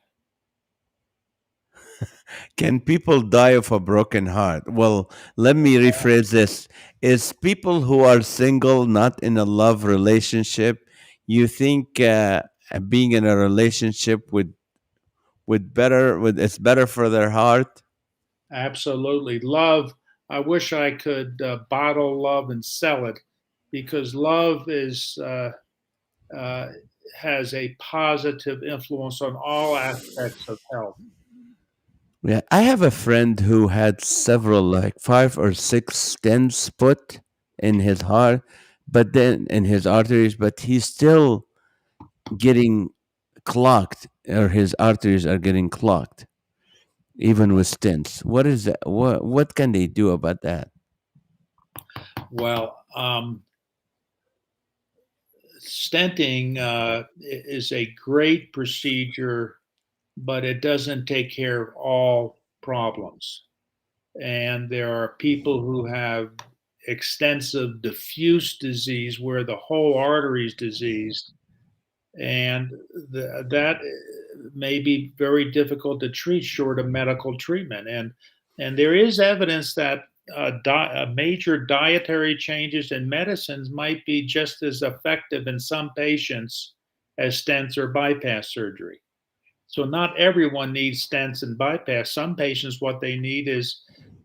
Can people die of a broken heart? Well, let me rephrase this. Is people who are single, not in a love relationship, you think being in a relationship with it's better for their heart? Absolutely. Love, I wish I could bottle love and sell it because love uh, has a positive influence on all aspects of health. Yeah, I have a friend who had several, like 5 or 6 stents put in his heart, but then in his arteries, but he's still getting clogged, or his arteries are getting clogged, even with stents. What is that? What can they do about that? Well, stenting is a great procedure, but it doesn't take care of all problems. And there are people who have extensive diffuse disease where the whole artery is diseased, and that may be very difficult to treat short of medical treatment. And there is evidence that major dietary changes in medicines might be just as effective in some patients as stents or bypass surgery. So not everyone needs stents and bypass. Some patients, what they need is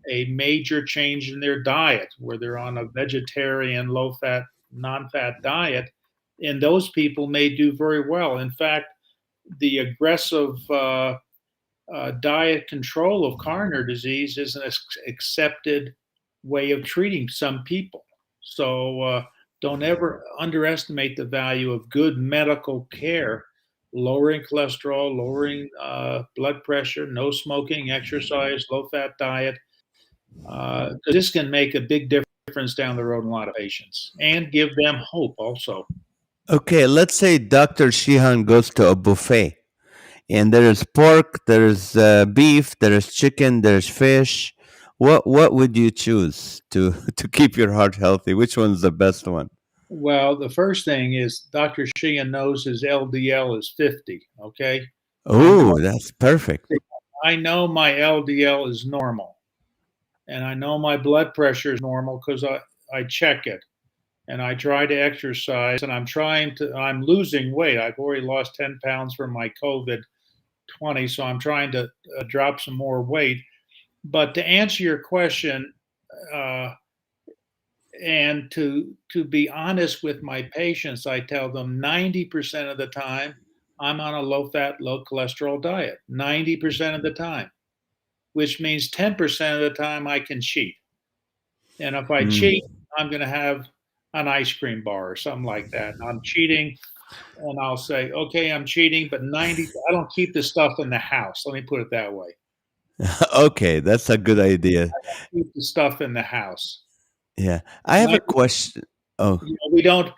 a major change in their diet, where they're on a vegetarian, low-fat, non-fat diet, and those people may do very well. In fact, the aggressive diet control of coronary disease is an accepted way of treating some people. So don't ever underestimate the value of good medical care, lowering cholesterol, lowering blood pressure, no smoking, exercise, low fat diet. This can make a big difference down the road in a lot of patients and give them hope also. Okay, let's say Dr. Sheehan goes to a buffet, and there is pork, there is beef, there is chicken, there's fish. What would you choose to to keep your heart healthy? Which one's the best one? Well, the first thing is Dr. Sheehan knows his LDL is 50. Okay. I know, Oh, that's perfect. I know my LDL is normal and I know my blood pressure is normal because I check it and I try to exercise and I'm losing weight. I've already lost 10 pounds from my COVID 20. So I'm trying to drop some more weight. But to answer your question, uh, and to be honest with my patients, I tell them 90% of the time I'm on a low fat, low cholesterol diet. 90% of the time, which means 10% of the time I can cheat. And if I cheat, Mm. I'm going to have an ice cream bar or something like that. And I'm cheating, and I'll say, okay, I'm cheating, but 90, I don't keep the stuff in the house. Let me put it that way. Okay, that's a good idea. Keep the stuff in the house. Yeah, I have a 90, question. Oh, we don't.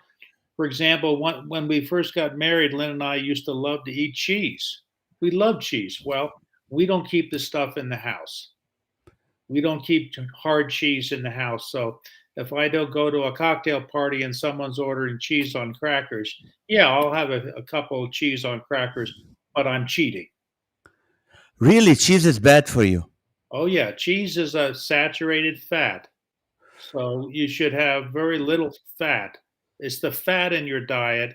For example, when we first got married, Lynn and I used to love to eat cheese. We love cheese. Well, we don't keep the stuff in the house. We don't keep hard cheese in the house. So if I don't go to a cocktail party and someone's ordering cheese on crackers, yeah, I'll have a couple of cheese on crackers, but I'm cheating. really? Cheese is bad for you? Oh, yeah, cheese is a saturated fat. So you should have very little fat. It's the fat in your diet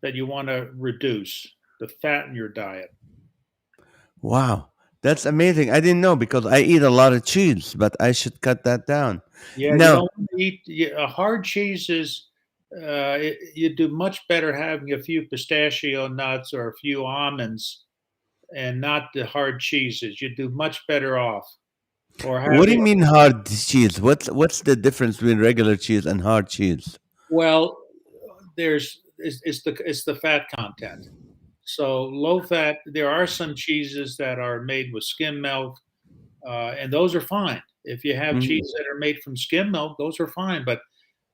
that you want to reduce, the fat in your diet. Wow, that's amazing. I didn't know because I eat a lot of cheese, but I should cut that down. Yeah, you No, don't want to eat a hard cheese is you do much better having a few pistachio nuts or a few almonds and not the hard cheeses. You do much better off. Or what do having you mean hard cheese? What's the difference between regular cheese and hard cheese? well, it's the fat content. So low fat, there are some cheeses that are made with skim milk, and those are fine. If you have Mm. cheeses that are made from skim milk, those are fine. But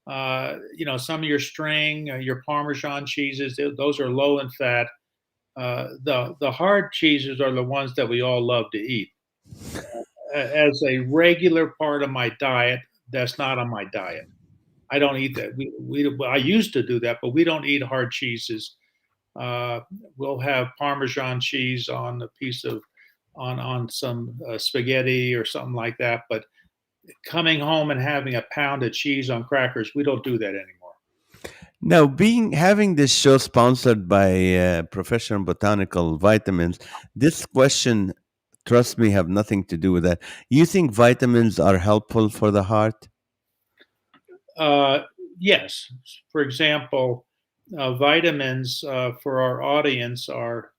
some of your string, your Parmesan cheeses, those are low in fat. The hard cheeses are the ones that we all love to eat. As a regular part of my diet, that's not on my diet. I don't eat that. I used to do that, but we don't eat hard cheeses. Uh, we'll have Parmesan cheese on a piece of on some spaghetti or something like that. But coming home and having a pound of cheese on crackers, we don't do that anymore. Now, being having this show sponsored by Professional Botanical Vitamins, this question, trust me, have nothing to do with that. You think vitamins are helpful for the heart? Uh, yes. For example, vitamins for our audience are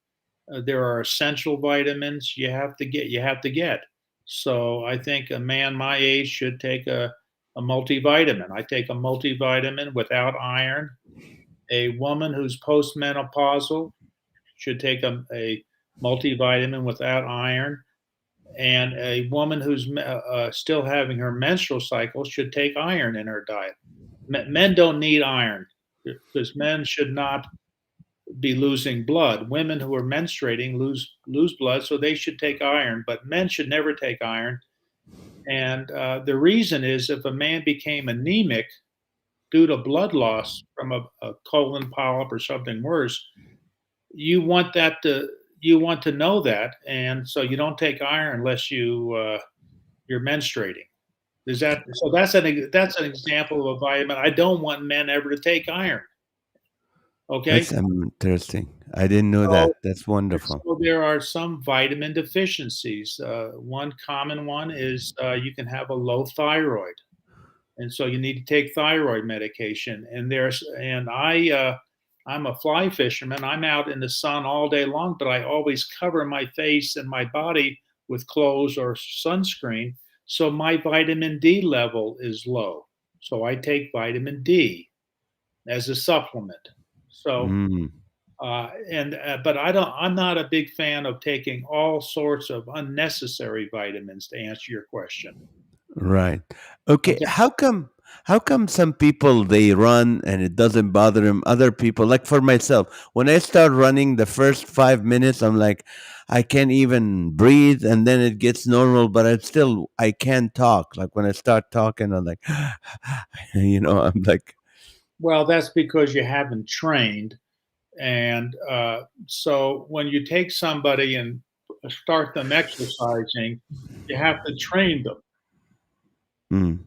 there are essential vitamins you have to get. So I think a man my age should take a multivitamin. I take a multivitamin without iron. A woman who's postmenopausal should take a multivitamin without iron. And a woman who's still having her menstrual cycle should take iron in her diet. Men don't need iron because men should not be losing blood. Women who are menstruating lose blood, so they should take iron. But men should never take iron. And the reason is if a man became anemic due to blood loss from a colon polyp or something worse, you want that to you want to know that, and so you don't take iron unless you're menstruating. Is that so? That's an example of a vitamin. I don't want men ever to take iron. Okay, That's interesting. I didn't know so that. That's wonderful. so there are some vitamin deficiencies. One common one is you can have a low thyroid, and so you need to take thyroid medication. I'm a fly fisherman. I'm out in the sun all day long, but I always cover my face and my body with clothes or sunscreen. So my vitamin D level is low. So I take vitamin D as a supplement. So Mm, and but I'm not a big fan of taking all sorts of unnecessary vitamins to answer your question. right. Okay. Okay. How come some people they run and it doesn't bother them? Other people, like for myself, when I start running the first 5 minutes, I'm like, I can't even breathe, and then it gets normal, but I can't talk. Like when I start talking, I'm like, I'm like, Well, that's because you haven't trained. And so when you take somebody and start them exercising, you have to train them. mm,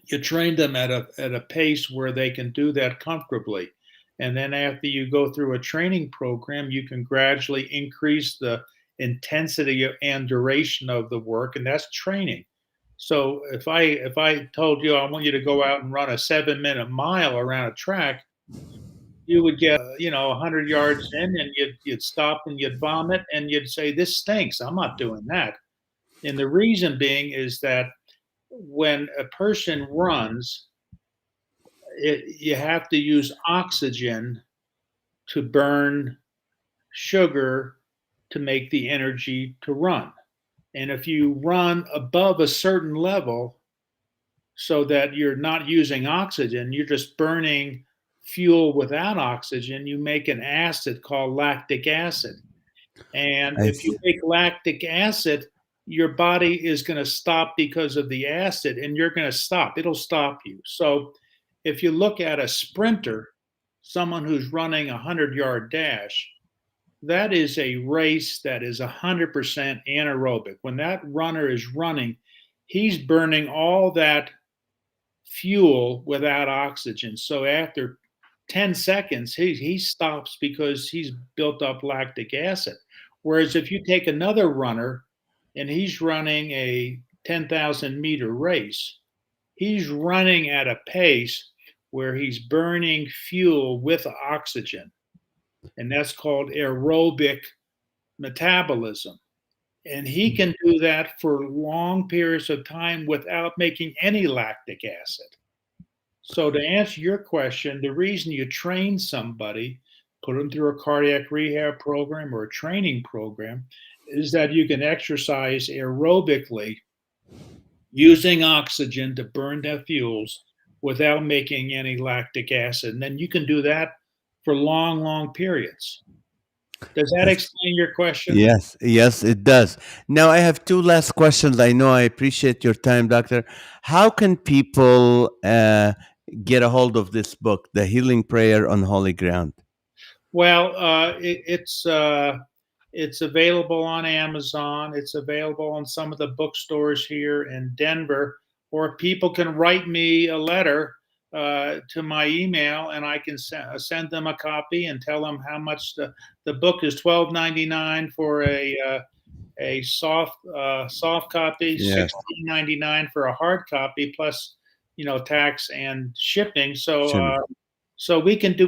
You train them at a pace where they can do that comfortably. And then after you go through a training program, you can gradually increase the intensity and duration of the work, and that's training. So if I told you I want you to go out and run a 7-minute mile around a track, you would get 100 yards in, and you'd stop and you'd vomit and you'd say, this stinks, I'm not doing that. And the reason being is that when a person runs, you have to use oxygen to burn sugar to make the energy to run. And if you run above a certain level, so that you're not using oxygen, you're just burning fuel without oxygen, you make an acid called lactic acid. And I if you see. take lactic acid, your body is going to stop because of the acid, and you're going to stop. It'll stop you. So if you look at a sprinter, someone who's running a 100-yard dash, that is a race that is 100% anaerobic. When that runner is running, he's burning all that fuel without oxygen. So after 10 seconds, he stops because he's built up lactic acid. Whereas if you take another runner and he's running a 10,000-meter race, he's running at a pace where he's burning fuel with oxygen. And that's called aerobic metabolism. And he can do that for long periods of time without making any lactic acid. So to answer your question, the reason you train somebody put them through a cardiac rehab program or a training program, is that you can exercise aerobically using oxygen to burn the fuels without making any lactic acid. And then you can do that for long, long periods. Does that That's explain your question? yes, yes, it does. Now, I have two last questions. I know I appreciate your time, Doctor. How can people get a hold of this book, The Healing Prayer on Holy Ground? Well, it's available on Amazon. It's available on some of the bookstores here in Denver, or people can write me a letter to my email, and I can send them a copy and tell them how much the book is $12.99 for a soft copy, Yes, 16.99 for a hard copy, plus tax and shipping. Jim. So we can do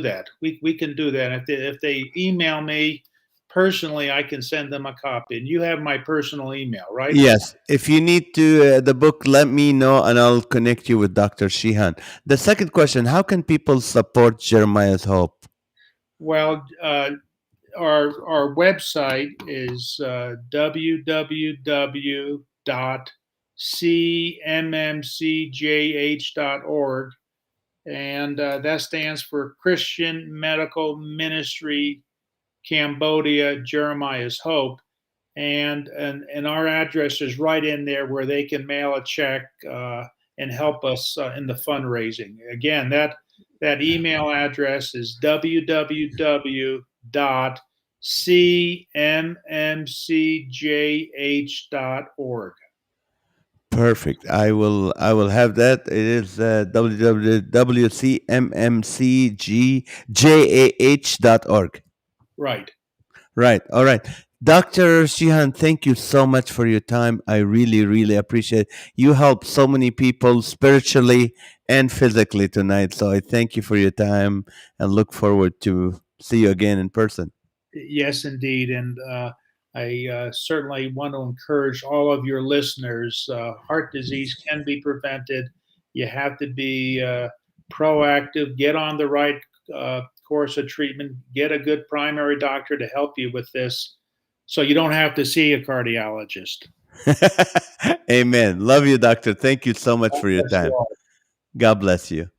that. We can do that. If they email me personally, I can send them a copy. And you have my personal email, right? Yes, if you need to the book, let me know and I'll connect you with Dr. Sheehan. The second question: how can people support Jeremiah's Hope? Well, our website is www.cmmcjh.org, and that stands for Christian Medical Ministry Cambodia Jeremiah's Hope. And our address is right in there where they can mail a check and help us in the fundraising. Again, that email address is www.cmmcjh.org. Perfect. I will have that. It is www.cmmcgjah.org. Right. Right. All right. Dr. Sheehan, thank you so much for your time. I really, really appreciate it. You helped so many people spiritually and physically tonight. So I thank you for your time and look forward to see you again in person. Yes, indeed. And I certainly want to encourage all of your listeners. Heart disease can be prevented. You have to be proactive, get on the right course of treatment, get a good primary doctor to help you with this so you don't have to see a cardiologist. Amen. Love you, doctor. Thank you so much God for your bless you time. all. God bless you.